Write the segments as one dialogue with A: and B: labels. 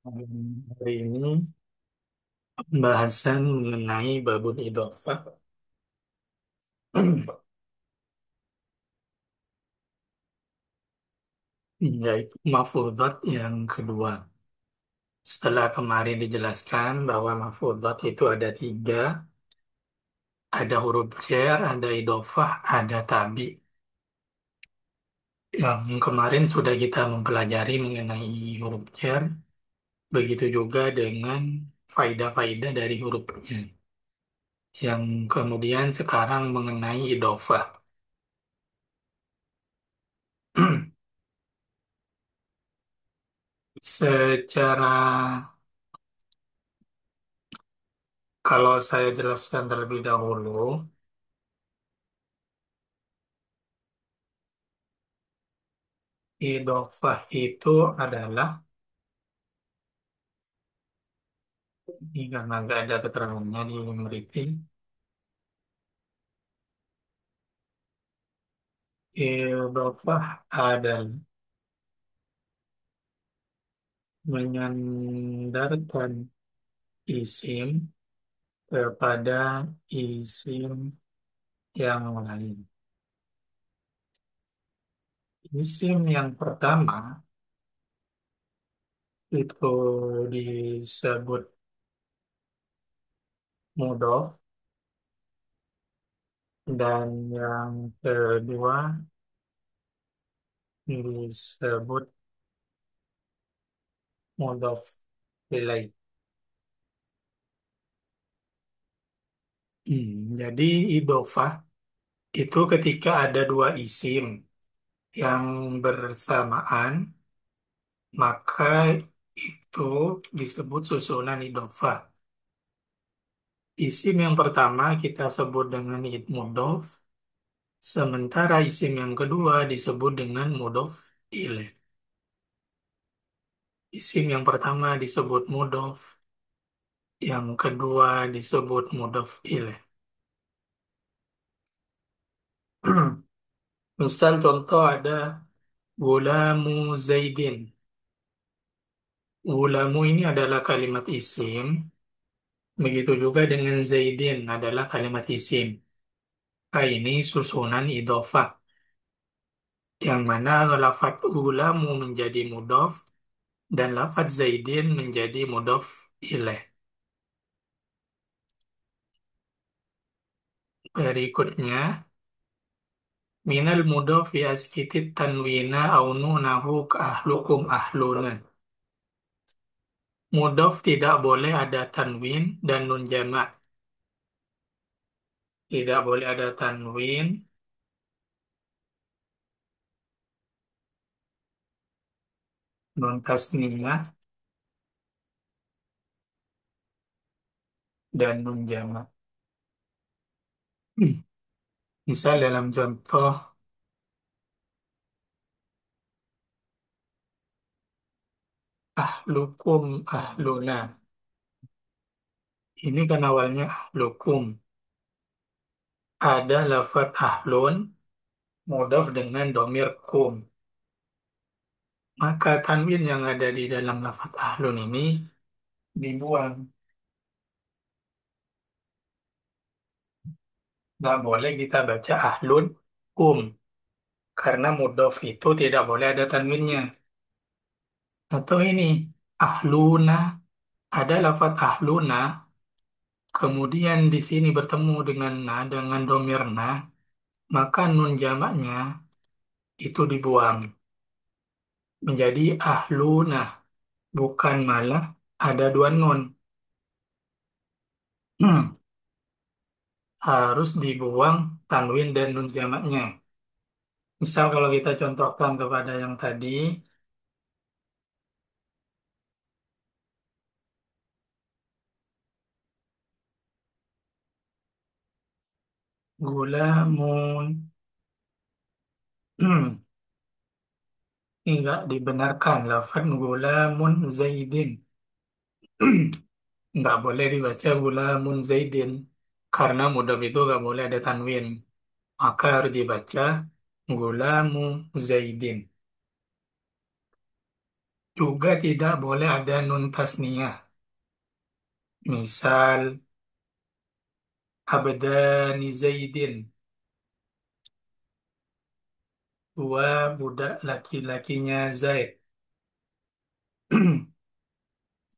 A: Hari ini pembahasan mengenai babun idhofah, yaitu mafudhat yang kedua. Setelah kemarin dijelaskan bahwa mafudhat itu ada tiga, ada huruf jar, ada idhofah, ada tabi. Yang kemarin sudah kita mempelajari mengenai huruf jar, begitu juga dengan faidah-faidah dari hurufnya. Yang kemudian sekarang mengenai idhofah. Secara Kalau saya jelaskan terlebih dahulu, idhofah itu adalah, ini karena nggak ada keterangannya di Mriti, idhofah adalah menyandarkan isim kepada isim yang lain. Isim yang pertama itu disebut mudhof dan yang kedua disebut mudhof ilaih. Jadi idhofah itu ketika ada dua isim yang bersamaan, maka itu disebut susunan idhofah. Isim yang pertama kita sebut dengan mudhof, sementara isim yang kedua disebut dengan mudhof ilaih. Isim yang pertama disebut mudhof, yang kedua disebut mudhof ilaih. Misal contoh ada gulamu Zaidin. Gulamu ini adalah kalimat isim. Begitu juga dengan Zaidin adalah kalimat isim. Ini susunan idhofah. Yang mana lafadz gulamu menjadi mudhof dan lafadz Zaidin menjadi mudhof ilaih. Berikutnya, minal mudhof yaskitit tanwina au nunahu ahlukum ahluna. Mudhof tidak boleh ada tanwin dan nun jamak. Tidak boleh ada tanwin, nun tasniyah, dan nun jamak. Misal dalam contoh ahlukum ahluna. Ini kan awalnya ahlukum. Ada lafaz ahlun mudhaf dengan domir kum. Maka tanwin yang ada di dalam lafaz ahlun ini dibuang. Nggak boleh kita baca ahlun kum. Karena mudhaf itu tidak boleh ada tanwinnya. Atau ini ahluna. Ada lafaz ahluna. Kemudian di sini bertemu dengan na dengan domir na. Maka nun jamaknya itu dibuang. Menjadi ahluna. Bukan malah ada dua nun. Harus dibuang tanwin dan nun jamaknya. Misal kalau kita contohkan kepada yang tadi, gulamun, enggak dibenarkan lafaz gulamun zaidin. Enggak boleh dibaca gulamun zaidin. Karena mudhaf itu enggak boleh ada tanwin. maka harus dibaca gulamu Zaidin. Juga tidak boleh ada nun tasniyah. Misal, abdani Zaidin, dua budak laki-lakinya Zaid.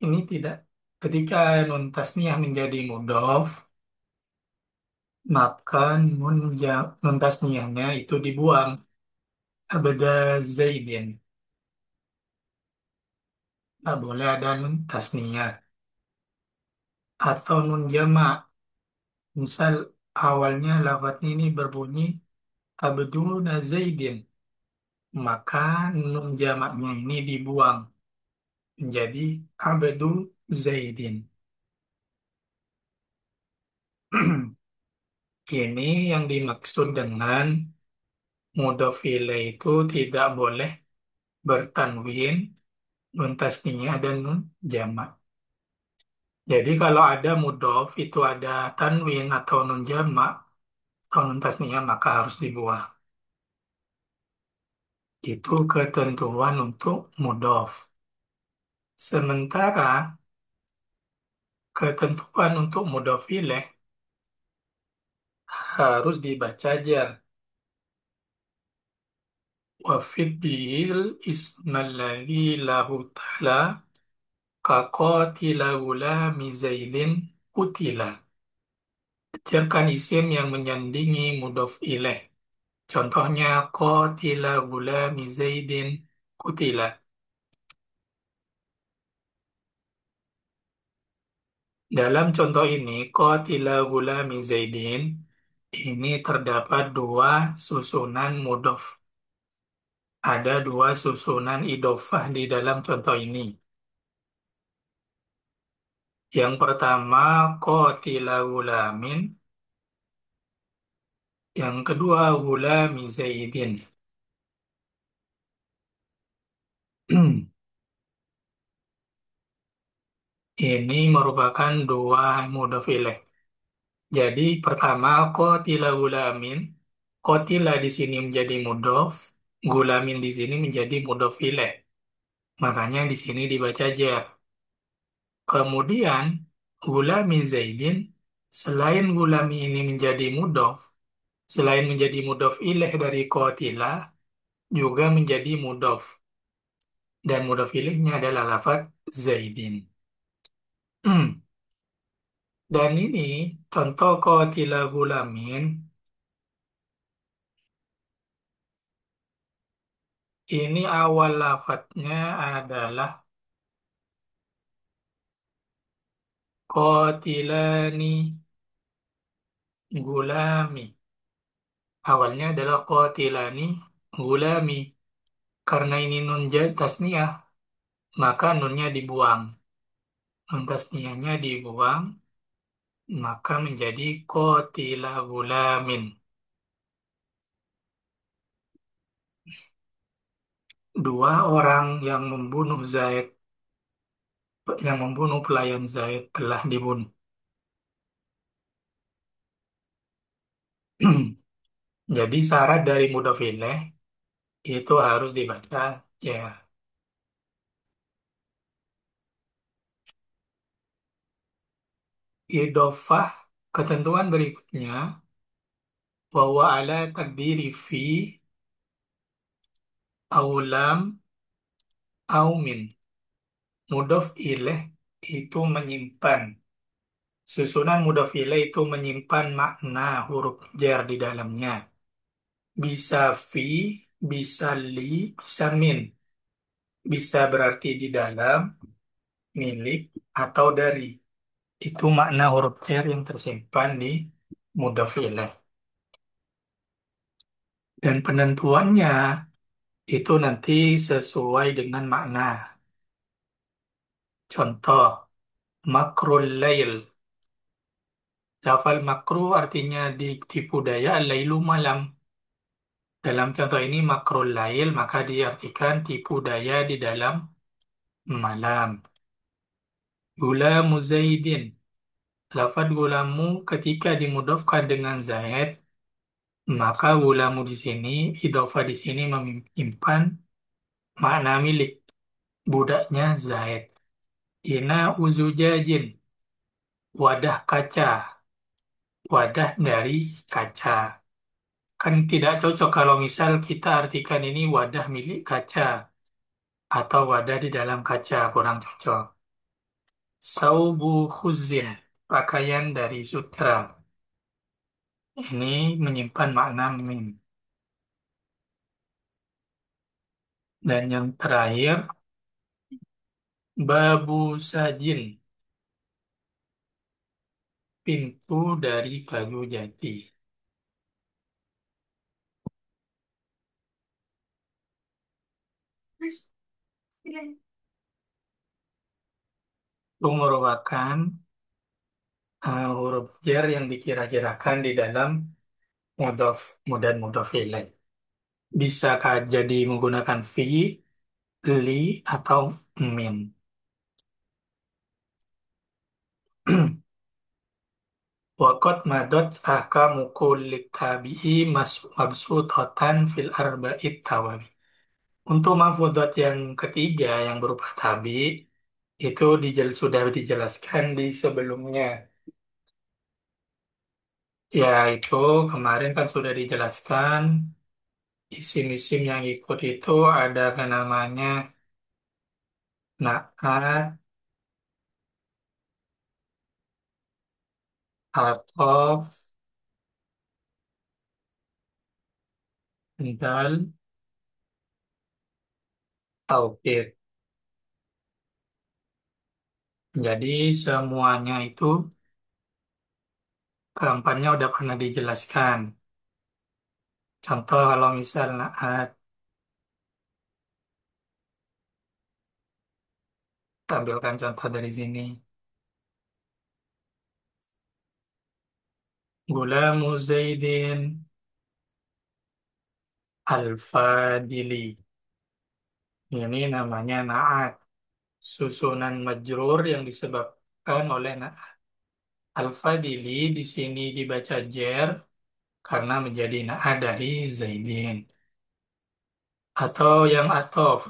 A: Ini tidak. Ketika nun tasniyah menjadi mudhof, maka nun tasniyahnya itu dibuang. Abda Zaidin. Tak boleh ada nun tasniyah. Atau nun jamak. Misal awalnya lafadznya ini berbunyi Abduna Zaidin. Maka nun jamaknya ini dibuang menjadi Abdul Zaidin. Ini yang dimaksud dengan mudhof ilaih itu tidak boleh bertanwin, nun tasniyah dan nun jamak. Jadi kalau ada mudhof itu ada tanwin atau nun jamak atau nun tasniyah maka harus dibuang. Itu ketentuan untuk mudhof. Sementara ketentuan untuk mudhof ilaih harus dibaca jar. Wafid bil ismalladzi lahu ta'ala kaqatila gulami Zaidin kutila. Jarkan isim yang menyandingi mudhof ilaih. Contohnya qatila gulami Zaidin kutila. Dalam contoh ini, qatila gulami Zaidin, ini terdapat dua susunan mudhof. Ada dua susunan idofah di dalam contoh ini. Yang pertama, qatila gulamin. Yang kedua, gulami Zaidin. Ini merupakan dua mudhof ilaih. Jadi pertama, qatila gulamin. Qatila di sini menjadi mudhof. Gulamin di sini menjadi mudhof ilaih. Makanya di sini dibaca jar. Kemudian, gulami Zaidin, selain gulami ini menjadi mudhof, selain menjadi mudhof ilaih dari qatila, juga menjadi mudhof. Dan mudhof ilaihnya adalah lafaz Zaidin. Dan ini contoh qatila gulamin, ini awal lafadznya adalah qatilani gulami. Awalnya adalah qatilani gulami. Karena ini nun tasniyah, maka nunnya dibuang. Nun tasniyahnya dibuang, maka menjadi qatila gulamin. Dua orang yang membunuh Zaid, yang membunuh pelayan Zaid telah dibunuh. Jadi syarat dari mudhof ilaih itu harus dibaca ya. Idofah ketentuan berikutnya bahwa ala takdiri fi aulam aumin. Mudhof ilaih itu menyimpan. Susunan mudhof ilaih itu menyimpan makna huruf jar di dalamnya. Bisa fi, bisa li, bisa min. Bisa berarti di dalam, milik, atau dari. Itu makna huruf jar yang tersimpan di mudhof ilaih. Dan penentuannya itu nanti sesuai dengan makna. Contoh, makrul lail. Lafal makru artinya ditipu daya lailu malam. Dalam contoh ini makrul lail maka diartikan tipu daya di dalam malam. Gulamu Zaidin. Lafal gulamu ketika dimudofkan dengan Zaid Maka gulamu di sini, idhofah di sini menyimpan makna milik. Budaknya Zaid. Ina uzujajin. Wadah kaca. Wadah dari kaca. Kan tidak cocok kalau misal kita artikan ini wadah milik kaca. Atau wadah di dalam kaca. Kurang cocok. Saubu khuzin. Pakaian dari sutra. Ini menyimpan makna min. Dan yang terakhir, babu sajin. Pintu dari kayu jati. Itu merupakan huruf jar yang dikira-kirakan di dalam mudhof dan mudhof ilaih. Bisakah jadi menggunakan fi, li, atau min. Wakot madot ahkamu kulli tabi'i mabsutatan fil arba'it tawabi. Untuk mafudot yang ketiga yang berupa tabi, itu sudah dijelaskan di sebelumnya. Ya, itu kemarin kan sudah dijelaskan isim-isim yang ikut itu ada kan namanya naat, atof, dal, taukid. Jadi semuanya itu keempatnya udah pernah dijelaskan. Contoh kalau misal naat, tampilkan contoh dari sini. Gulamu Zaidin Al-Fadili. Ini namanya naat. Susunan majrur yang disebabkan oleh naat. Al-Fadili di sini dibaca jer karena menjadi naat dari Zaidin. Atau yang atof.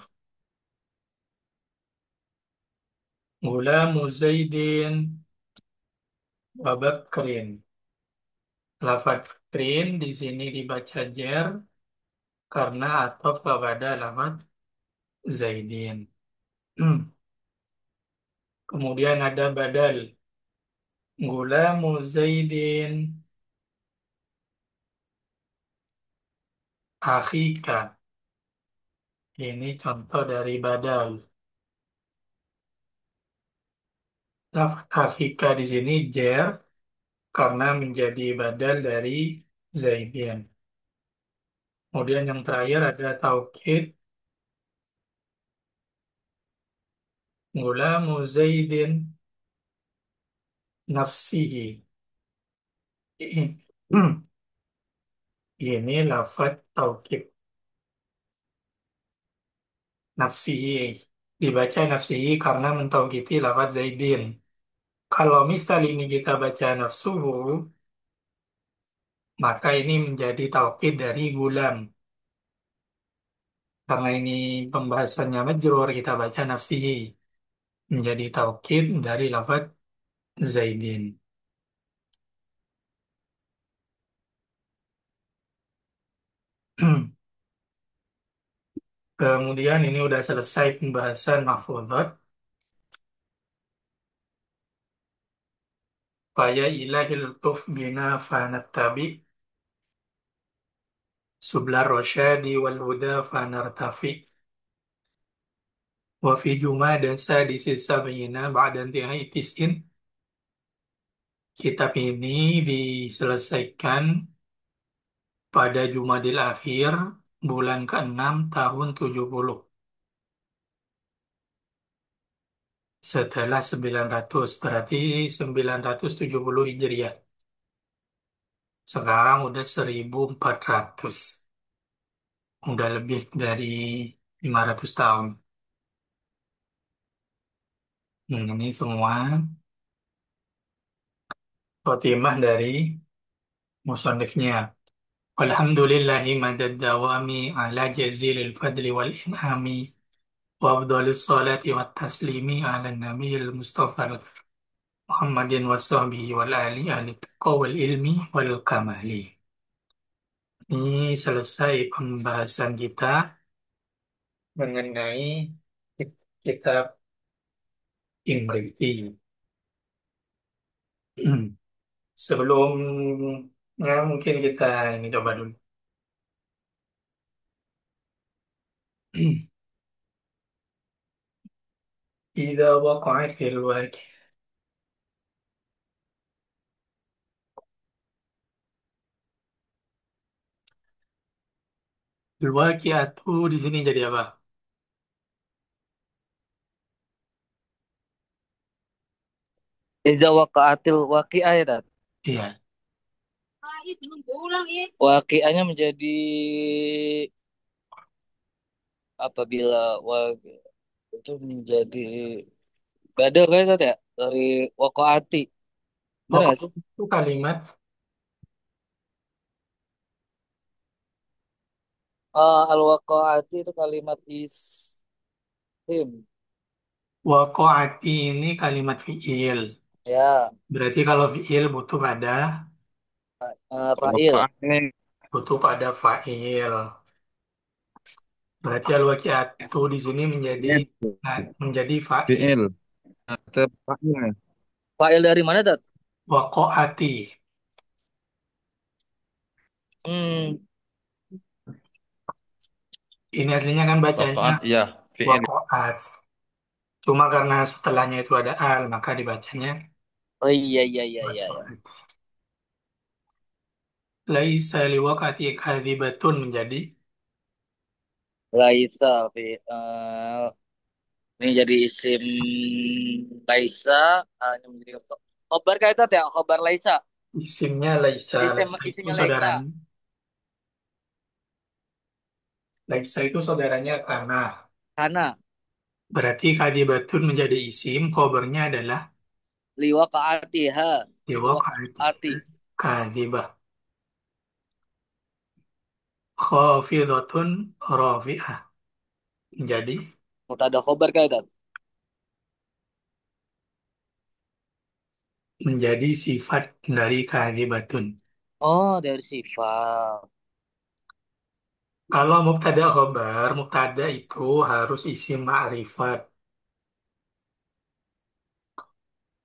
A: Gulamu Zaidin wa Bakrin. Lafad Bakrin di sini dibaca jer karena atof kepada lafad Zaidin. Kemudian ada badal. Gulamu Zaidin akhika. Ini contoh dari badal. Lafad akhika di sini jer karena menjadi badal dari Zaidin. Kemudian yang terakhir ada taukid. Gulamu Zaidin nafsihi. Ini lafad taukid nafsihi. Dibaca nafsihi karena mentaukiti lafad Zaidin. Kalau misal ini kita baca nafsuhu, maka ini menjadi taukid dari gulam. Karena ini pembahasannya majrur, kita baca nafsihi. Menjadi taukid dari lafad Zaidin. Kemudian ini udah selesai pembahasan mahfudhat. Faya ilahil tuf bina fanattabi sublar rosyadi wal huda fanartafi. Wa fi jumada sadisi sab'ina ba'da intihai tis'in. Kitab ini diselesaikan pada Jumadil Akhir bulan ke-6 tahun 70 setelah 900 berarti 970 Hijriah. Sekarang udah 1400. Udah lebih dari 500 tahun. Ini semua khotimah dari musonifnya. Walhamdulillahi madad dawami ala jazilil fadli wal in'ami wa afdhalus salati wat taslimi ala nabiyil mustafa Muhammadin wa sahbihi wal ali ahli taqwa wal ilmi wal kamali. Ini selesai pembahasan kita mengenai kitab Imriti. Sebelumnya mungkin kita ini coba dulu. Idza waqa'atil waqi'ah. Al-waqi'atu di sini jadi apa?
B: Iza waqa'atil waqi'ah ya, Tat.
A: Iya,
B: Waqi'ahnya menjadi apabila itu menjadi badal kan Tat, ya dari waqa'ati. Benar nggak
A: waqa'at
B: sih?
A: itu kalimat
B: Al-waqa'ati itu kalimat isim.
A: waqa'ati ini kalimat fi'il.
B: Ya,
A: Berarti kalau fi'il
C: Kalau
B: fa'il.
C: Pak ini
A: butuh pada fa'il. Berarti al-waqi'atu di sini menjadi
C: fi'il,
A: nah, menjadi fa'il.
C: fi'il. Ada Paknya.
B: Fa'il dari mana, Tat?
A: Waqa'ati.
B: Hmm,
A: Ini aslinya kan bacanya
C: Waqa'at, iya, fi'il.
A: waqa'at. Cuma karena setelahnya itu ada al, maka dibacanya
B: oh iya iya iya iya iya.
A: waqa'at. Laisa liwaqa'ati kadhibatun menjadi
B: Laisa ini jadi isim Laisa, ini menjadi khobar kayak Tat ya, khobar Laisa.
A: isimnya Laisa. Laisa itu
B: Isimnya Laisa.
A: saudaranya. Laisa itu saudaranya karena
B: Karena
A: berarti kadhibatun menjadi isim, khobarnya adalah
B: liwaqa'atiha.
A: liwaqa'ati
B: Liwaqa'ati.
A: kadhibah. Khafidatun rafi'ah menjadi
B: Mutada khobar kayak Tat.
A: menjadi sifat dari kadhibatun.
B: Oh, dari sifat.
A: Kalau mubtada khobar, mubtada itu harus isim ma'rifat.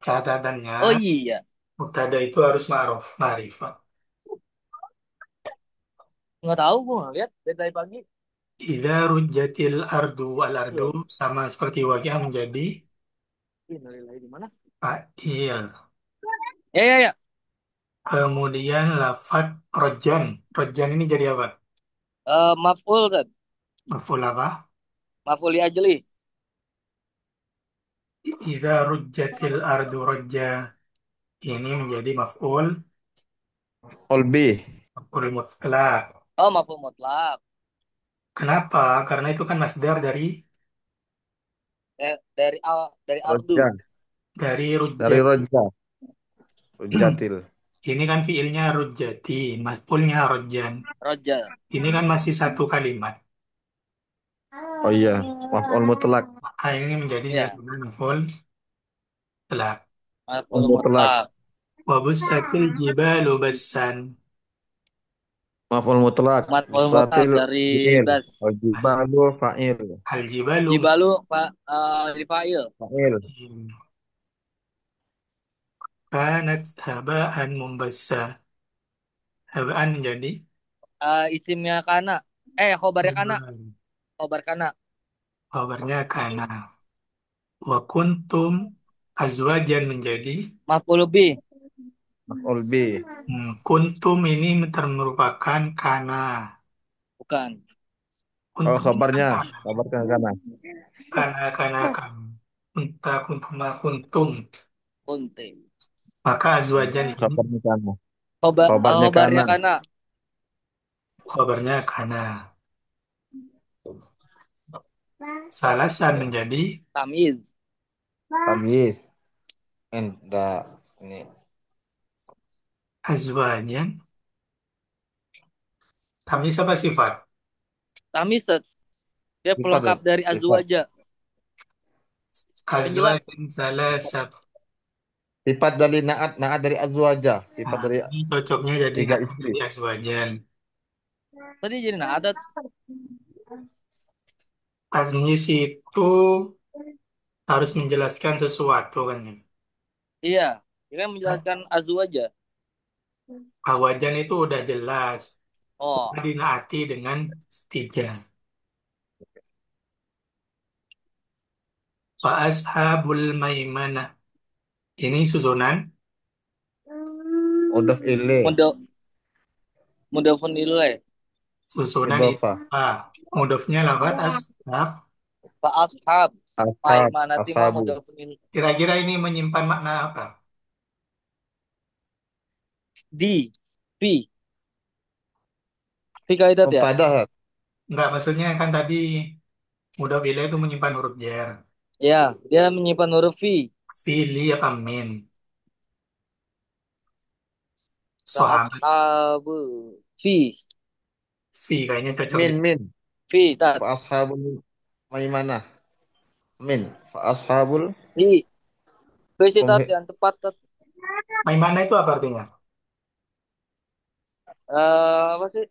A: Catatannya,
B: Oh iya,
A: mubtada itu harus ma'rifat.
B: nggak tahu gua lihat dari tadi pagi.
A: Idza rujjatil ardu, al ardu
B: Loh,
A: sama seperti waqiah menjadi
B: innalillahi di mana?
A: fa'il.
B: Ya ya ya.
A: Kemudian lafat rojan. Rojan ini jadi apa?
B: Maf'ul kan?
A: Maf'ul apa?
B: Maf'ul li ajli.
A: Idza rujjatil ardu rojja. Ini menjadi
C: Kolbi.
A: maf'ul mutlak.
B: Oh, maf'ul mutlak.
A: Kenapa? Karena itu kan masdar
B: Dari ardu.
C: Roja.
A: dari
C: Dari
A: rujjat.
C: roja. Rojatil.
A: Ini kan fiilnya rujjati, maf'ulnya rojan.
B: Roja.
A: Ini kan masih satu kalimat.
C: Oh iya, maf'ul mutlak.
A: Maka ini menjadi
B: Ya,
A: sudah maf'ul mutlak.
C: Maf'ul
B: maf'ul
C: mutlak.
B: mutlak.
A: Wa bussatil jibalu bassan.
C: Maf'ul mutlak.
B: Maf'ul mutlak
C: Bisatil
B: dari
C: fi'il.
B: bas.
A: Mas-
C: Wajibalu fa'il.
A: Al jibalu
B: Jibalu Pak di fa'il.
C: Fa'il.
A: kanat haba'an mumbassa. Haba'an menjadi
B: Isimnya kana. Khobarnya kana.
A: habar.
B: Khobar kana.
A: Kabarnya kana. Wa kuntum azwajan menjadi
B: Maf'ul lebih.
C: Maf'ul bi.
A: kuntum ini merupakan kana.
B: Bukan.
C: Oh,
A: Kuntum ini kan
C: kabarnya.
A: kana.
C: Kabarnya kana.
A: Kana. Unta kuntum ma kuntum.
B: Unti.
A: Maka azwajan di sini
C: Kabarnya kana. Kabarnya
B: Khobarnya
C: kana.
B: kana.
A: kabarnya kana. Salasan menjadi
B: Tamiz.
C: Tamyiz. Enggak. Ini.
A: azwajan Tamyiz apa sifat?
B: Tamis dia
C: Sifat
B: pelengkap dari
C: sifat.
B: azwaja. Penjelas.
A: Azwajin salasat.
C: Sifat dari naat, naat dari azwaja. Sifat
A: Nah,
C: dari
A: ini cocoknya jadi
C: tiga
A: naat
C: istri.
A: dari azwajan.
B: Tadi jadi nah adat.
A: Tamyiz itu harus menjelaskan sesuatu kan ya.
B: Iya. Dia kan
A: Nah,
B: menjelaskan azwaja.
A: awajan itu udah jelas. Cuma
B: Oh,
A: dinaati dengan tiga. Fa ashabul maimanah. Ini susunan.
C: Mudaf ilaih.
B: mudah mudah pun nilai.
A: Susunan itu
C: Idhofah.
A: apa? Mudofnya lafat ashab.
B: Fa ashab.
C: Ashab.
B: Maimanati ma
C: Ashabu.
B: mudah pun nilai.
A: Kira-kira ini menyimpan makna apa?
B: Di. Fi. Fi kaidat ya?
C: Mubtada.
A: Enggak, maksudnya kan tadi mudhof ilaih itu menyimpan huruf jar.
B: Ya, dia menyimpan huruf fi.
A: Fili apa min?
B: Fa
A: Sahabat
B: ashabu. Fi.
A: fi kayaknya cocok di
C: Min, min.
B: Fi. Tat.
C: Fa ashabul maimanah. Min. Fa ashabul
B: Fi. Fi sih tat
C: pemhi-
B: yang tepat tat.
A: Maimana itu apa artinya?
B: Apa sih?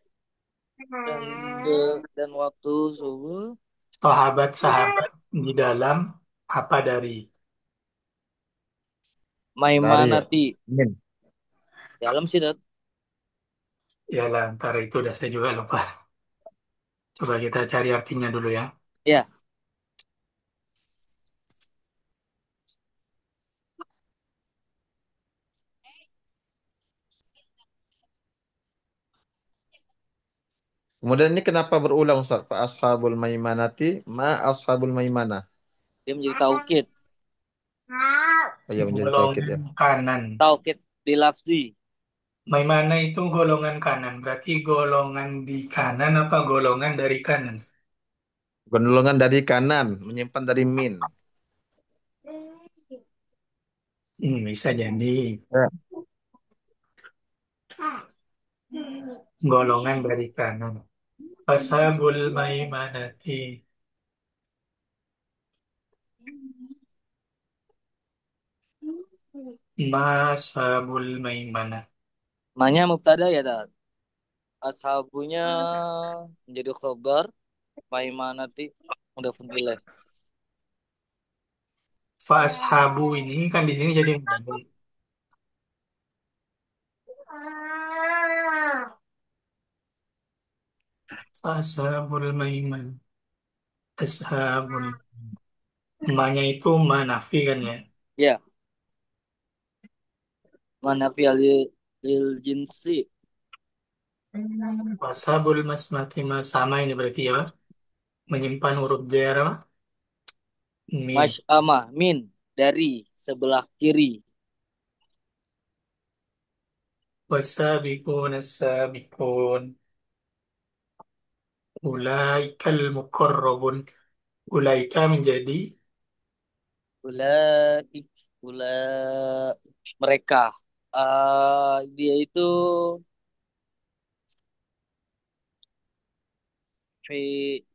B: Dan waktu subuh.
A: Sahabat-sahabat di dalam apa dari?
C: dari
B: Maimanati.
C: min.
B: Dalam sih tat.
A: Ya lah, ntar itu udah saya juga lupa. Coba kita cari artinya dulu ya.
B: Ya.
C: Kemudian ini kenapa berulang Ustaz? Fa ashabul maimanati ma ashabul maimanah.
B: Dia menjadi taukid.
C: Oh ya menjadi taukid
A: Golongan
C: ya.
A: kanan.
B: Taukid di lafzi.
A: Maimana itu golongan kanan. Berarti golongan di kanan apa golongan dari kanan?
C: Golongan dari kanan menyimpan dari min.
A: Bisa jadi
C: Ya.
A: golongan dari kanan. Ashabul maimanati. Mashabul maimanah.
B: Manya mubtada ya tat. Ashabunya menjadi khobar. Maimanati. Mudah pun nilai.
A: Fashabu ini kan di sini jadi mubtada. Ashabul maiman. Ashabul. Emaknya itu manafi kan ya.
B: Ya. Manafi lil jinsi.
A: Ashabul masmati sama ini berarti ya, Pak. Menyimpan huruf jar apa? Min.
B: Masy'amah. Min. Dari sebelah kiri.
A: Wasabiqun as-sabiqun. Ulaikal muqarrabun. Ulaika menjadi
B: Ulaik. Ula mereka. Dia itu fi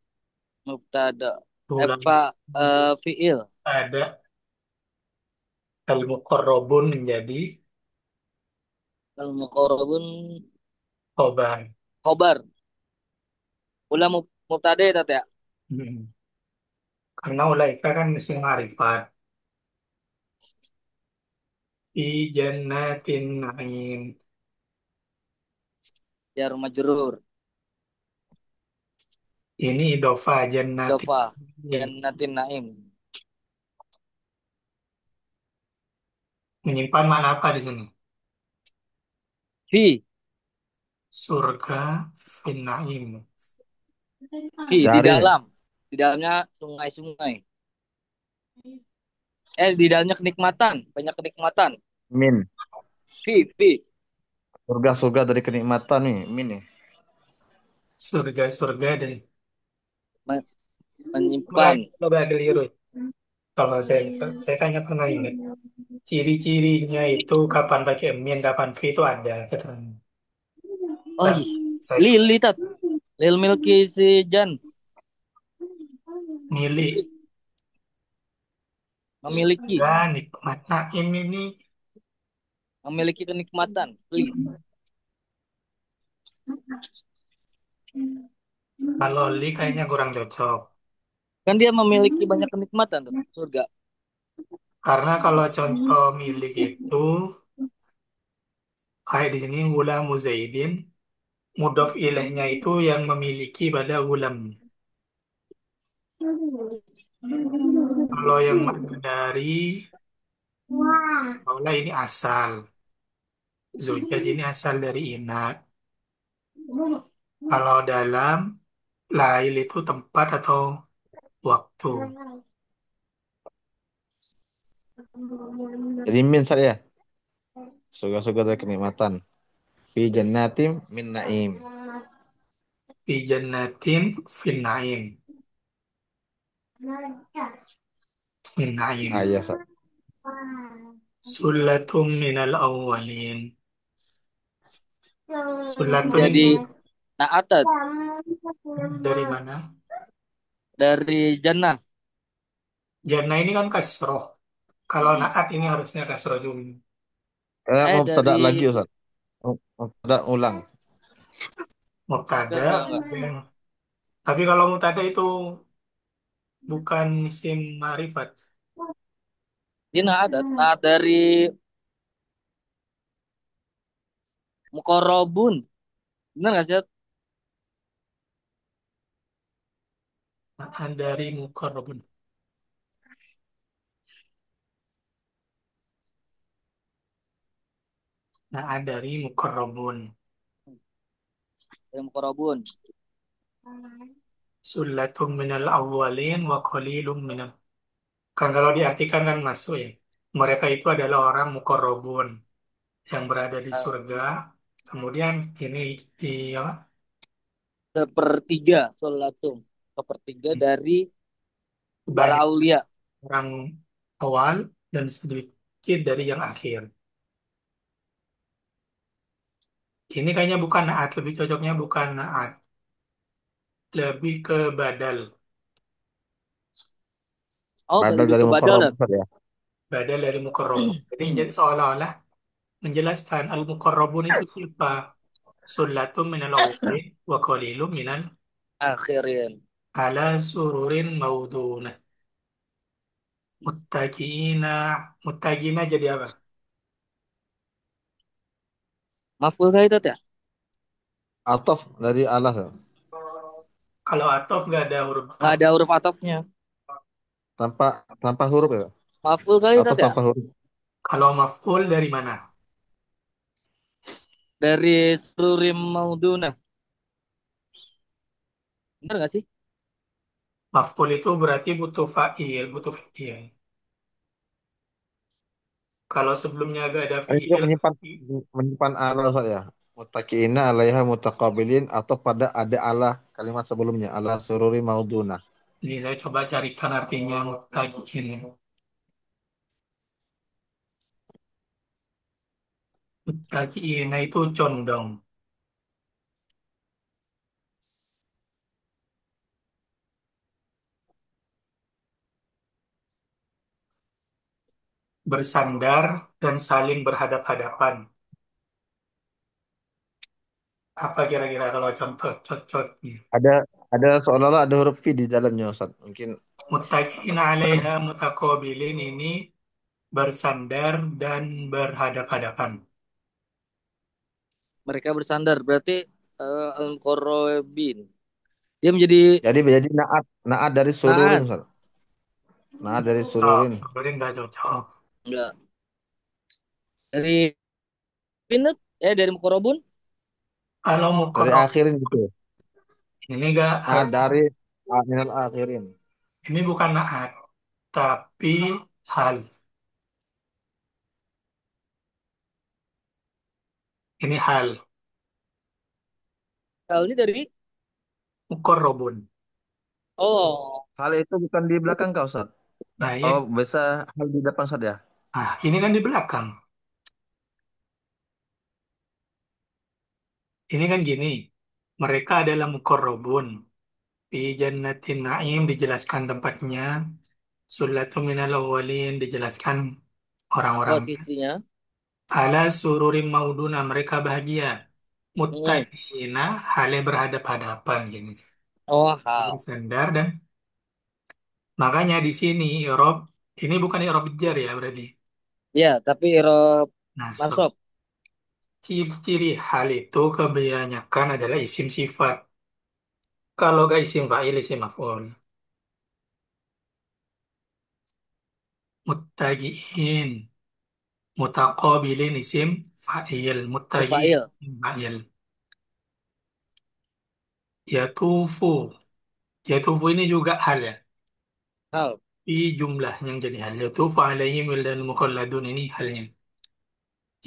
B: mubtada.
A: ulaika
B: Fa fiil.
A: ada al muqarrabun menjadi
B: Al muqarrabun
A: khobar.
B: khobar. Ulah mubtada ya tat ya.
A: Hmm. Karena ulaika kan isim ma'rifat. Fi jannatin na'im.
B: Jar majrur.
A: Ini idofa jannatin.
B: Dofa.
A: Na'im.
B: Jannatin naim.
A: Menyimpan makna apa di sini?
B: Fi.
A: Surga fin na'im.
B: Fi di
C: Dari
B: dalam. Di dalamnya sungai-sungai. Di dalamnya kenikmatan. Banyak kenikmatan.
C: min.
B: Fi.
C: Surga-surga dari kenikmatan nih, min nih.
A: Surga-surga deh.
B: Men-
A: Wah,
B: menyimpan.
A: coba keliru. Kalau saya kayaknya pernah ingat. Ciri-cirinya itu kapan pakai min, kapan fi itu ada keterangan.
B: Oh
A: Tapi
B: iya.
A: Saya
B: Lili tat. Lil Milky si Jan.
A: milih
B: Memiliki.
A: surga nikmat naim ini.
B: Memiliki kenikmatan. Please.
A: Kalau li kayaknya kurang cocok.
B: Kan dia memiliki banyak kenikmatan tuh. Surga.
A: Karena kalau contoh milik itu kayak di sini gulamu Zaidin, mudhof ilaihnya itu yang memiliki pada gulam. Kalau yang makna dari, maulah ini asal. Zujaj ini asal dari inak. Kalau dalam, lail itu tempat atau waktu.
C: Jadi min saya. Surga-surga dari kenikmatan. Fi jannatim min naim.
A: Fi jannatin fin naim. Min naim.
C: Ah ya, Ustaz.
A: Sulatum minal awwalin. Sulatun ini
B: Jadi naatat
A: dari mana?
B: dari jannah.
A: Jannah ini kan kasroh. Kalau naat ini harusnya kasroh juga.
C: Mubtada lagi
B: Dari
C: Ustaz. Mubtada ulang.
A: Mubtada.
B: enggak.
A: Kemudian. Tapi kalau mubtada itu bukan isim ma'rifat.
B: Dia naatat. Naat dari mukorobun. Benar nggak sih?
A: Naat dari mukarrabun. Naat dari mukarrabun.
B: Dari mukorobun.
A: Sulatum minal awwalin wa qalilum minal. Kan kalau diartikan kan masuk ya. Mereka itu adalah orang mukarrabun yang berada di
B: Eh,
A: surga. Kemudian ini di apa?
B: Sepertiga solatum. Sepertiga dari para
A: Banyak
B: aulia.
A: orang awal dan sedikit dari yang akhir. Ini kayaknya bukan naat, lebih cocoknya bukan naat, lebih ke badal.
B: Oh,
C: Badal
B: lebih
C: dari
B: ke badal.
C: mukarram
B: Tat.
C: Ustaz ya.
A: Badal dari mukarrabun. Jadi seolah-olah menjelaskan al-mukarrabun itu siapa? Sullatum minal awwalin wa qalilum minal
B: Akhirin.
A: ala sururin maudunah. Muttaqiina. Muttaqiina jadi apa?
B: Maful kah itu ya?
C: Ataf dari Allah, Ustaz.
A: Kalau atof nggak ada huruf
B: Nggak
A: atof.
B: ada huruf atofnya.
C: Tanpa tanpa huruf ya.
B: Maful kah itu
C: Ataf
B: ya?
C: tanpa huruf.
A: Kalau maf'ul dari mana?
B: Dari surim maudunah. Benar nggak sih?
A: Maf'ul itu berarti butuh fa'il, butuh fi'il. Kalau sebelumnya agak ada
C: Ini juga
A: fi'il,
C: menyimpan Allah Ustaz ya. Muttaqiina 'alaiha mutaqabilin atau pada ada Allah kalimat sebelumnya Allah sururi mauduna.
A: ini saya coba carikan artinya muttaqiin. Muttaqiin itu condong, bersandar, dan saling berhadap-hadapan. Apa kira-kira kalau contoh cocoknya?
C: Ada seolah-olah ada huruf fi di dalamnya Ustaz. Mungkin
A: Muttaqiin 'alaiha mutaqabilin ini bersandar dan berhadap-hadapan.
B: Mereka bersandar. Berarti al-korobin. Dia menjadi
C: jadi naat dari sururin
B: naat.
C: Ustaz. Naat dari
A: Oh,
C: sururin.
A: sebenarnya nggak cocok.
B: Enggak. Dari pinut. Dari mukorobun.
A: Kalau
C: Dari
A: mukarrab
C: akhirin gitu.
A: ini nggak
C: Naat
A: harus,
C: dari minal akhirin.
A: ini bukan naat, tapi hal. Ini hal.
B: Hal ini dari.
A: Mukarrabun.
B: Oh.
C: Hal itu bukan di belakang kau Ustaz.
A: Nah, ya.
C: Oh, bisa hal di depan Ustaz ya.
A: Nah, ini kan di belakang. Ini kan gini. Mereka adalah mukorrobun. Fi jannatin na'im dijelaskan tempatnya. Sullatum minal awwalin dijelaskan
B: Oh,
A: orang-orang.
B: sisinya.
A: Ala sururim mauduna mereka bahagia.
B: Mm-mm.
A: Muttaqina hale berhadap-hadapan gini.
B: Oh, hal.
A: Bersandar dan makanya di sini Rob ini bukan Rob jar ya berarti.
B: Ya, tapi irob
A: Nasab.
B: nasab.
A: Ciri-ciri hal itu kebanyakan adalah isim sifat. Kalau gak isim fa'il, isim maf'ul. Muttaqiin. Mutaqabilin isim fa'il.
B: Isim
A: Muttaqiin
B: fa'il.
A: isim fa'il. Yatufu. Yatufu ini juga hal ya.
B: Hal.
A: Di jumlah yang jadi hal. Yatufu alaihim wildan mukhalladun ini halnya.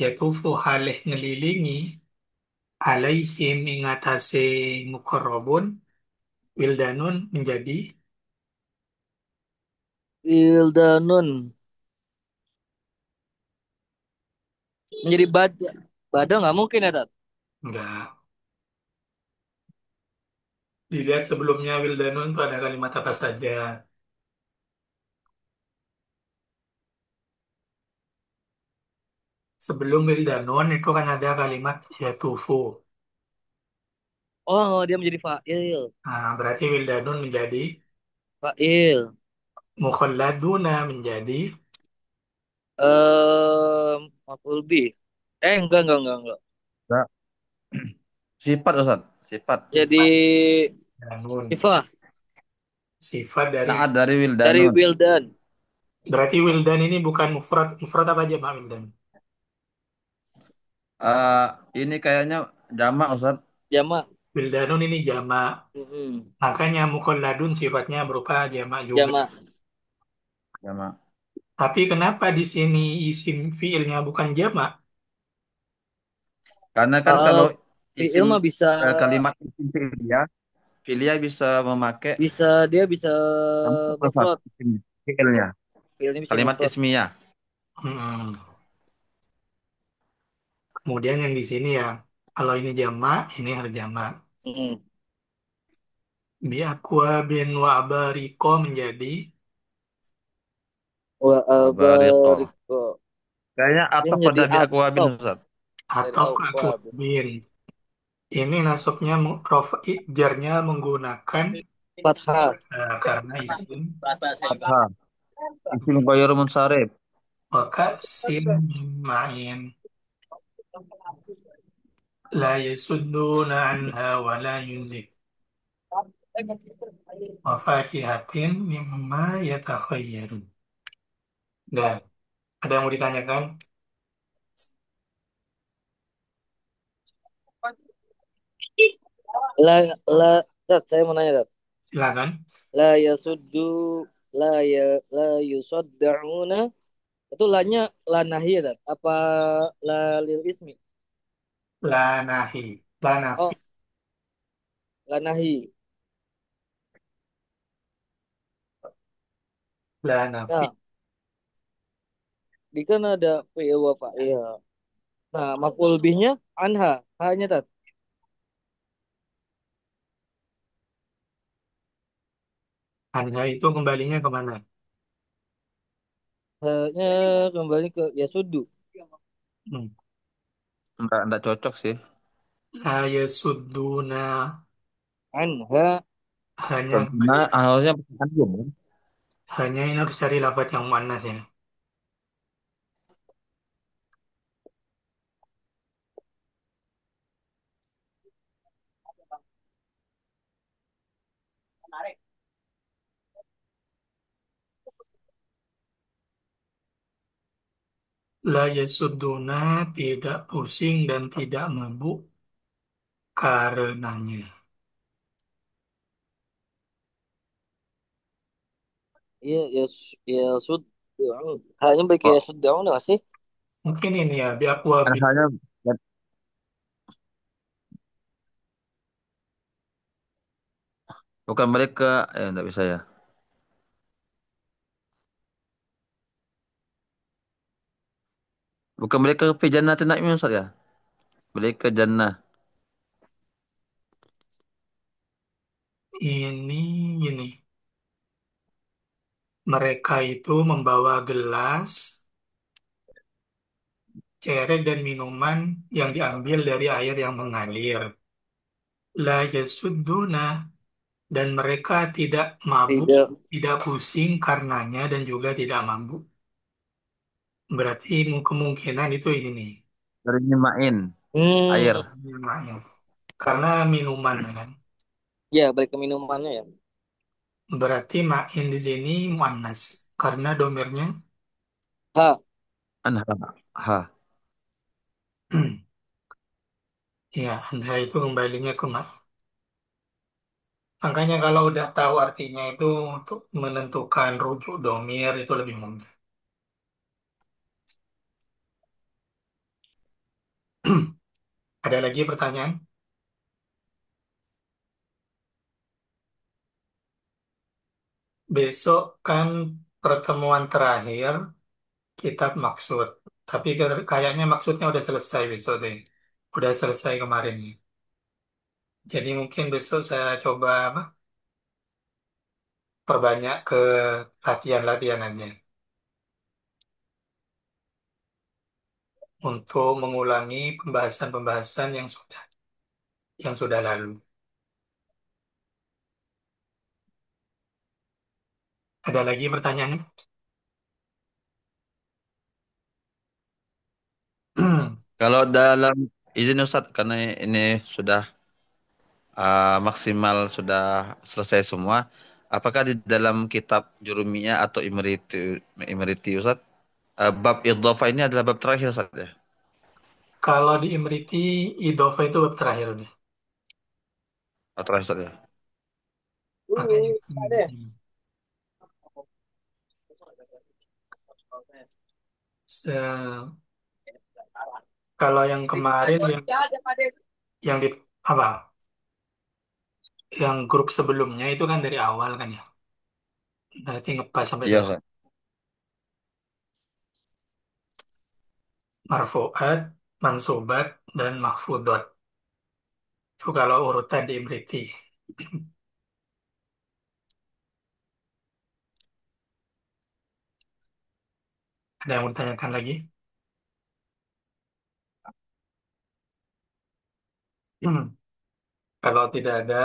A: Yatufu halih ngelilingi alaihim ingatase mukarrabun wildanun menjadi
B: Ildanun. Menjadi bada nggak mungkin ya, Tat?
A: enggak. Dilihat sebelumnya wildanun itu ada kalimat apa saja. Sebelum wildanun itu kan ada kalimat yatufu.
B: Oh, dia menjadi fa'il.
A: Nah, berarti wildanun menjadi
B: Fa'il.
A: mukhalladuna menjadi
B: Maf'ul bih. Enggak.
C: Enggak. Sifat Ustaz, sifat.
B: Jadi
A: wildanun.
B: sifah
A: Sifat dari
C: Naat dari
B: dari
C: Wildanun.
B: wildan.
A: berarti wildan ini bukan mufrad. Mufrad apa aja Pak wildan?
C: Eh, ini kayaknya jamak Ustaz.
B: Jamak.
A: Wildanun ini jamak.
B: Mm-mm.
A: Makanya mukhalladun sifatnya berupa jamak juga.
B: Jamak.
C: Jamak.
A: Tapi kenapa di sini isim fiilnya bukan jamak?
C: Karena kan
B: Eh
C: kalau
B: fi'il
C: isim
B: mah bisa
C: kalimat isim filia, filia bisa memakai
B: bisa dia bisa
C: jamak Ustaz,
B: mufrad.
C: isim fiilnya.
B: Fi'ilnya bisa
C: Kalimat
B: mufrad.
C: ismiyah.
A: Hmm. Kemudian yang di sini ya, kalau ini jamak, ini harus jamak.
B: Mm-mm.
A: Bi aqua bin wa abariko menjadi
B: Wa
C: Wabarito.
B: abariko.
C: Kayaknya
B: Dia
C: atau
B: menjadi
C: pada bi akwabin
B: atof
C: Ustaz.
B: dari
A: atau ke aqua
B: awwab.
A: bin. Ini nasabnya jarnya menggunakan
B: Fathah.
A: karena isim
C: Fathah. Isim ghairu munsharif.
A: maka sin min ma'in la yasudduna anha wa la yunzif wa fakihatin mimma yatakhayyarun. Dah, ada yang mau ditanyakan?
B: La la Tat, saya mau nanya, Tat.
A: Silakan.
B: La yasuddu la yusaddauna itu lanya la nahi ya, Tat? Apa la lil ismi?
A: La nahi, la nafi,
B: Oh, la nahi.
A: la nafi.
B: Nah, di kan ada fi'il wa fa'il. Nah, maf'ul bihnya anha, hanya, Tat.
A: Hanya itu kembalinya kemana?
B: Hanya kembali ke yasuddu.
A: Hmm.
C: Enggak cocok sih.
A: La yasudduna
B: Anha.
A: hanya
C: Karena
A: kembali.
C: harusnya anjum.
A: Hanya ini harus cari lafaz yang manas ya. La yasudduna tidak pusing dan tidak mabuk karenanya.
B: Iya, yasud. Hanya baik
C: Kok
B: yasuddu nggak sih?
A: Mungkin ini ya, biaqwa bin.
C: hanya bukan mereka enggak bisa ya. Bukan mereka fi jannatin na'im Ustaz ya. Mereka jannah.
A: Ini gini, mereka itu membawa gelas, cerek dan minuman yang diambil dari air yang mengalir. La yasudduna, dan mereka tidak mabuk,
B: Tidak.
A: tidak pusing karenanya dan juga tidak mabuk. Berarti kemungkinan itu ini,
C: Dari nyimain air.
B: Hmm,
A: main. Karena minuman kan.
B: ya balik ke minumannya ya.
A: Berarti main di sini muannas. Karena domirnya,
B: Ha.
C: Anha. Ha.
A: ya, anda itu kembalinya ke ma. Makanya kalau udah tahu artinya itu untuk menentukan rujuk domir itu lebih mudah. Ada lagi pertanyaan? Besok kan pertemuan terakhir kitab maksud. Tapi kayaknya maksudnya udah selesai besok deh. Udah selesai kemarin nih. Jadi mungkin besok saya coba apa? Perbanyak ke latihan-latihan aja. Untuk mengulangi pembahasan-pembahasan yang sudah lalu. Ada lagi pertanyaannya?
C: Kalau dalam izin Ustaz, karena ini sudah maksimal sudah selesai semua. Apakah di dalam kitab Jurumiyah atau Imeriti Ustaz, bab idhofah ini adalah bab terakhir Ustaz ya?
A: Kalau di Imriti, idofa itu bab terakhir udah.
C: Bab terakhir Ustaz ya.
A: Makanya
B: Ada.
A: se- kalau yang kemarin yang di apa? Yang grup sebelumnya itu kan dari awal kan ya. Berarti ngepas sampai
C: Iya
A: sekarang.
C: Ustaz.
A: Marfu'at, mansubat, dan mahfudot. Itu kalau urutan di Imriti. Ada yang mau ditanyakan lagi? Kalau tidak ada,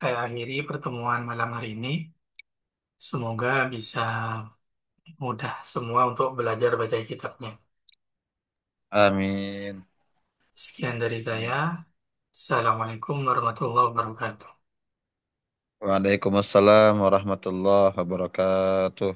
A: saya akhiri pertemuan malam hari ini. Semoga bisa mudah semua untuk belajar baca kitabnya.
C: Amin.
A: Sekian dari saya. Assalamualaikum warahmatullahi wabarakatuh.
C: Waalaikumsalam warahmatullahi wabarakatuh.